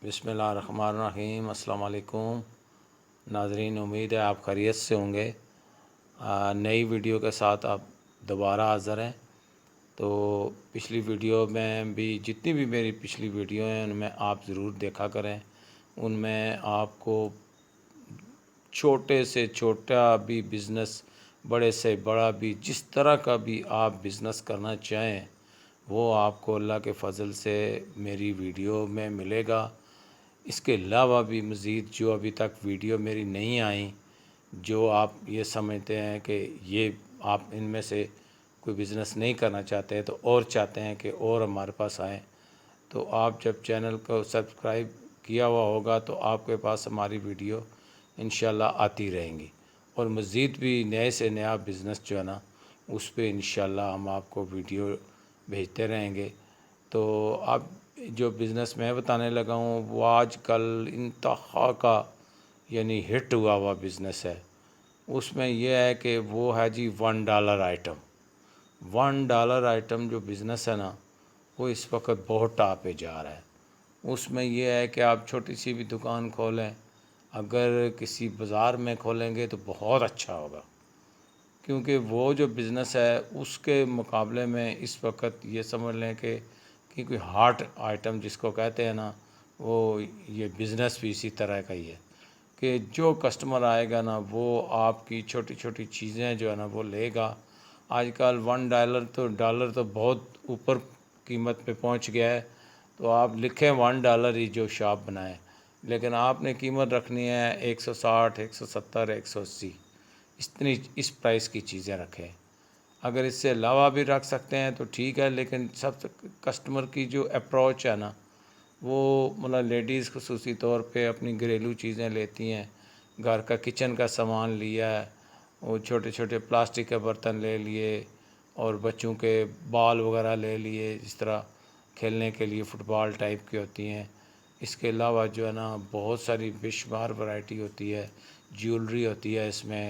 بسم اللہ الرحمن الرحیم۔ السلام علیکم ناظرین، امید ہے آپ خیریت سے ہوں گے۔ نئی ویڈیو کے ساتھ آپ دوبارہ حاضر ہیں۔ تو پچھلی ویڈیو میں بھی جتنی بھی میری پچھلی ویڈیو ہیں ان میں آپ ضرور دیکھا کریں۔ ان میں آپ کو چھوٹے سے چھوٹا بھی بزنس، بڑے سے بڑا بھی، جس طرح کا بھی آپ بزنس کرنا چاہیں وہ آپ کو اللہ کے فضل سے میری ویڈیو میں ملے گا۔ اس کے علاوہ بھی مزید جو ابھی تک ویڈیو میری نہیں آئیں، جو آپ یہ سمجھتے ہیں کہ یہ آپ ان میں سے کوئی بزنس نہیں کرنا چاہتے تو اور چاہتے ہیں کہ اور ہمارے پاس آئیں، تو آپ جب چینل کو سبسکرائب کیا ہوا ہوگا تو آپ کے پاس ہماری ویڈیو انشاءاللہ آتی رہیں گی، اور مزید بھی نئے سے نیا بزنس جو ہے نا اس پہ انشاءاللہ ہم آپ کو ویڈیو بھیجتے رہیں گے۔ تو اب جو بزنس میں بتانے لگا ہوں وہ آج کل انتہا کا یعنی ہٹ ہوا بزنس ہے۔ اس میں یہ ہے کہ وہ ہے جی $1 آئٹم۔ $1 آئٹم جو بزنس ہے نا وہ اس وقت بہت ٹاپ پہ جا رہا ہے۔ اس میں یہ ہے کہ آپ چھوٹی سی بھی دکان کھولیں، اگر کسی بازار میں کھولیں گے تو بہت اچھا ہوگا، کیونکہ وہ جو بزنس ہے اس کے مقابلے میں اس وقت یہ سمجھ لیں کہ کوئی ہاٹ آئٹم جس کو کہتے ہیں نا، وہ یہ بزنس بھی اسی طرح کا ہی ہے کہ جو کسٹمر آئے گا نا وہ آپ کی چھوٹی چھوٹی چیزیں جو ہے نا وہ لے گا۔ آج کل $1 تو بہت اوپر قیمت پہ پہنچ گیا ہے، تو آپ لکھیں $1 ہی جو شاپ بنائیں، لیکن آپ نے قیمت رکھنی ہے 160، 170، 180، اس پرائس کی چیزیں رکھیں۔ اگر اس سے علاوہ بھی رکھ سکتے ہیں تو ٹھیک ہے، لیکن سب کسٹمر کی جو اپروچ ہے نا وہ مطلب لیڈیز خصوصی طور پہ اپنی گھریلو چیزیں لیتی ہیں، گھر کا کچن کا سامان لیا ہے، وہ چھوٹے چھوٹے پلاسٹک کے برتن لے لیے، اور بچوں کے بال وغیرہ لے لیے، جس طرح کھیلنے کے لیے فٹ بال ٹائپ کی ہوتی ہیں۔ اس کے علاوہ جو ہے نا بہت ساری بے شمار ورائٹی ہوتی ہے، جیولری ہوتی ہے، اس میں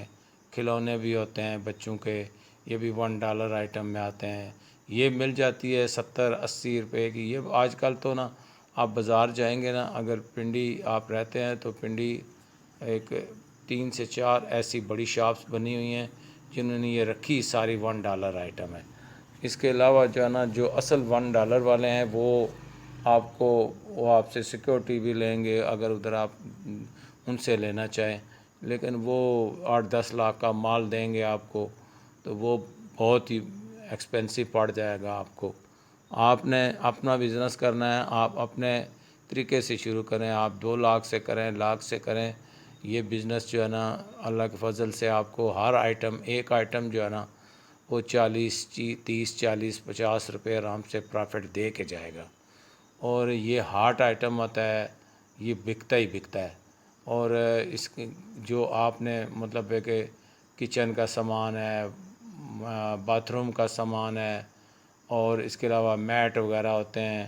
کھلونے بھی ہوتے ہیں بچوں کے، یہ بھی $1 آئٹم میں آتے ہیں۔ یہ مل جاتی ہے 70-80 روپے کی۔ یہ آج کل تو نا آپ بازار جائیں گے نا، اگر پنڈی آپ رہتے ہیں تو پنڈی ایک 3 سے 4 ایسی بڑی شاپس بنی ہوئی ہیں جنہوں نے یہ رکھی ساری $1 آئٹم ہے۔ اس کے علاوہ جو ہے نا جو اصل $1 والے ہیں وہ آپ سے سیکورٹی بھی لیں گے اگر ادھر آپ ان سے لینا چاہیں، لیکن وہ 8-10 لاکھ کا مال دیں گے آپ کو، تو وہ بہت ہی ایکسپینسو پڑ جائے گا آپ کو۔ آپ نے اپنا بزنس کرنا ہے، آپ اپنے طریقے سے شروع کریں، آپ 2 لاکھ سے کریں، لاکھ سے کریں۔ یہ بزنس جو ہے نا اللہ کے فضل سے آپ کو ہر آئٹم، ایک آئٹم جو ہے نا وہ 30، 40، 50 روپے آرام سے پرافٹ دے کے جائے گا، اور یہ ہارٹ آئٹم ہوتا ہے، یہ بکتا ہی بکتا ہے۔ اور اس کی جو آپ نے مطلب ہے کہ کچن کا سامان ہے، باتھ روم کا سامان ہے، اور اس کے علاوہ میٹ وغیرہ ہوتے ہیں،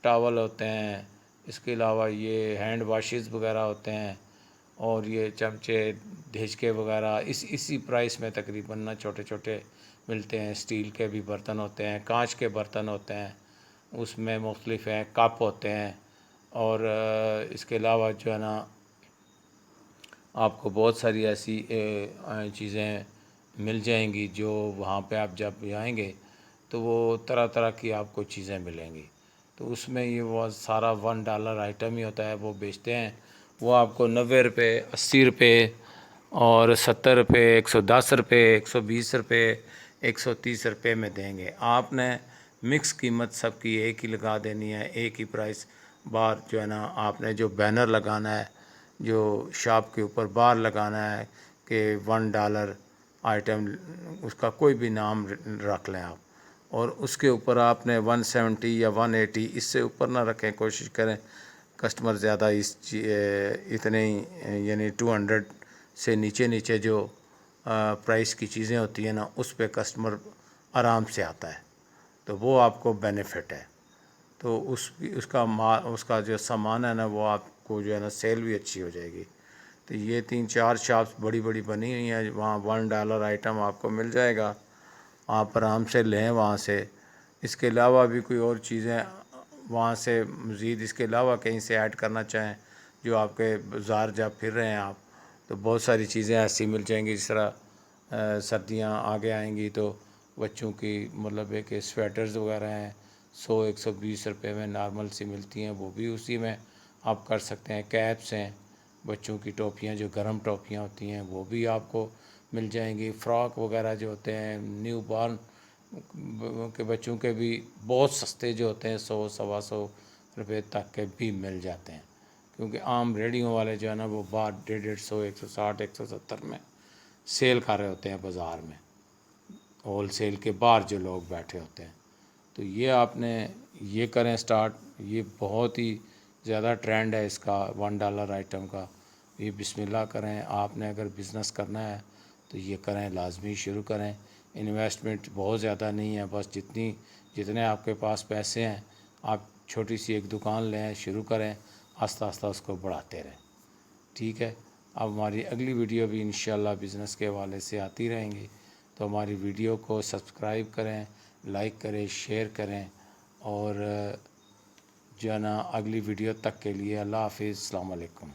ٹاول ہوتے ہیں، اس کے علاوہ یہ ہینڈ واشز وغیرہ ہوتے ہیں، اور یہ چمچے دھچکے وغیرہ اسی پرائس میں تقریباً نا چھوٹے چھوٹے ملتے ہیں۔ اسٹیل کے بھی برتن ہوتے ہیں، کانچ کے برتن ہوتے ہیں، اس میں مختلف ہیں، کپ ہوتے ہیں، اور اس کے علاوہ جو ہے نا آپ کو بہت ساری ایسی چیزیں مل جائیں گی جو وہاں پہ آپ جب آئیں گے تو وہ طرح طرح کی آپ کو چیزیں ملیں گی۔ تو اس میں یہ وہ سارا $1 آئٹم ہی ہوتا ہے، وہ بیچتے ہیں، وہ آپ کو 90 روپے، 80 روپے اور 70 روپے، 110 روپے، 120 روپے، 130 روپے میں دیں گے۔ آپ نے مکس قیمت سب کی ایک ہی لگا دینی ہے، ایک ہی پرائس بار جو ہے نا آپ نے جو بینر لگانا ہے، جو شاپ کے اوپر بار لگانا ہے کہ $1 آئٹم، اس کا کوئی بھی نام رکھ لیں آپ، اور اس کے اوپر آپ نے 170 یا 180 اس سے اوپر نہ رکھیں، کوشش کریں کسٹمر زیادہ اتنے ہی یعنی 200 سے نیچے جو پرائس کی چیزیں ہوتی ہیں نا اس پہ کسٹمر آرام سے آتا ہے، تو وہ آپ کو بینیفٹ ہے۔ تو اس کا جو سامان ہے نا وہ آپ کو جو ہے نا سیل بھی اچھی ہو جائے گی۔ تو یہ 3-4 شاپس بڑی بڑی بنی ہوئی ہیں، وہاں $1 آئٹم آپ کو مل جائے گا، آپ آرام سے لیں وہاں سے۔ اس کے علاوہ بھی کوئی اور چیزیں وہاں سے مزید اس کے علاوہ کہیں سے ایڈ کرنا چاہیں، جو آپ کے بازار جب پھر رہے ہیں آپ، تو بہت ساری چیزیں ایسی مل جائیں گی. جس طرح سردیاں آگے آئیں گی تو بچوں کی مطلب ہے کہ سویٹرز وغیرہ ہیں 100-120 روپے میں نارمل سی ملتی ہیں، وہ بھی اسی میں آپ کر سکتے ہیں. کیپس ہیں، بچوں کی ٹوپیاں جو گرم ٹوپیاں ہوتی ہیں وہ بھی آپ کو مل جائیں گی. فراک وغیرہ جو ہوتے ہیں نیو بارن کے بچوں کے بھی بہت سستے جو ہوتے ہیں 100-125 روپے تک کے بھی مل جاتے ہیں، کیونکہ عام ریڈیوں والے جو ہے نا وہ باہر 150، 160، 170 میں سیل کر رہے ہوتے ہیں بازار میں، ہول سیل کے باہر جو لوگ بیٹھے ہوتے ہیں. تو یہ آپ نے یہ کریں سٹارٹ، یہ بہت ہی زیادہ ٹرینڈ ہے اس کا $1 آئٹم کا. یہ بسم اللہ کریں. آپ نے اگر بزنس کرنا ہے تو یہ کریں، لازمی شروع کریں. انویسٹمنٹ بہت زیادہ نہیں ہے، بس جتنے آپ کے پاس پیسے ہیں آپ چھوٹی سی ایک دکان لیں، شروع کریں، آہستہ آہستہ اس کو بڑھاتے رہیں. ٹھیک ہے. اب ہماری اگلی ویڈیو بھی انشاءاللہ بزنس کے حوالے سے آتی رہیں گی، تو ہماری ویڈیو کو سبسکرائب کریں، لائک کریں، شیئر کریں، اور جو ہے نا اگلی ویڈیو تک کے لیے اللہ حافظ. السلام علیکم.